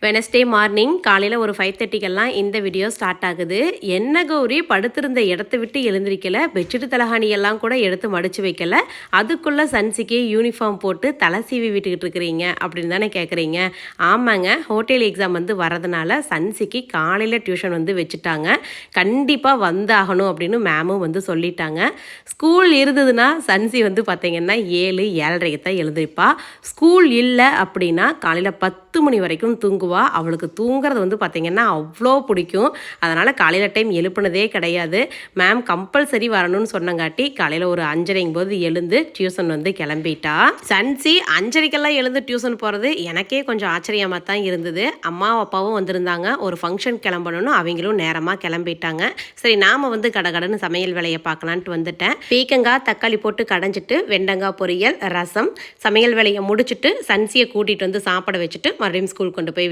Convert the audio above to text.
Wednesday morning காலையில் ஒரு 5:30க்கெல்லாம் இந்த வீடியோ ஸ்டார்ட் ஆகுது. என்ன கௌரி படுத்திருந்த இடத்த விட்டு எழுந்திருக்கல, பெட்ஷீட் தலகாணியெல்லாம் கூட எடுத்து மடித்து வைக்கல, அதுக்குள்ளே சன்சிக்கே யூனிஃபார்ம் போட்டு தலை சீவி விட்டுக்கிட்டு இருக்கிறீங்க அப்படின்னு தானே கேட்குறீங்க. ஆமாங்க, ஹோட்டல் எக்ஸாம் வரதுனால சன்சிக்கு காலையில் டியூஷன் வச்சுட்டாங்க. கண்டிப்பாக வந்தாகணும் அப்படின்னு மேமும் சொல்லிட்டாங்க. ஸ்கூல் இருந்ததுன்னா சன்சி பார்த்தீங்கன்னா 7-7:30 தான் எழுந்திருப்பா. ஸ்கூல் இல்லை அப்படின்னா காலையில் 10 மணி வரைக்கும் தூங்குவா. அவளுக்கு தூங்குறது பார்த்தீங்கன்னா அவ்வளோ பிடிக்கும். அதனால் காலையில் டைம் எழுப்புனதே கிடையாது. மேம் கம்பல்சரி வரணும்னு சொன்னங்காட்டி காலையில் ஒரு 5:30 போது எழுந்து டியூஷன் கிளம்பிட்டா. சன்சி 5:30க்கெல்லாம் எழுந்து டியூஷன் போகிறது எனக்கே கொஞ்சம் ஆச்சரியமாக தான் இருந்தது. அம்மாவும் அப்பாவும் வந்திருந்தாங்க. ஒரு ஃபங்க்ஷன் கிளம்பணும்னு அவங்களும் நேரமாக கிளம்பிட்டாங்க. சரி நாம் கடகடன்னு சமையல் வேலையை பார்க்கலான்ட்டு வந்துட்டேன். பீக்கங்காய் தக்காளி போட்டு கடைஞ்சிட்டு வெண்டங்காய் பொரியல், ரசம், சமையல் வேலையை முடிச்சுட்டு சன்சியை கூட்டிகிட்டு சாப்பிட வச்சுட்டு மறுபடியும் ஸ்கூல் கொண்டு போய்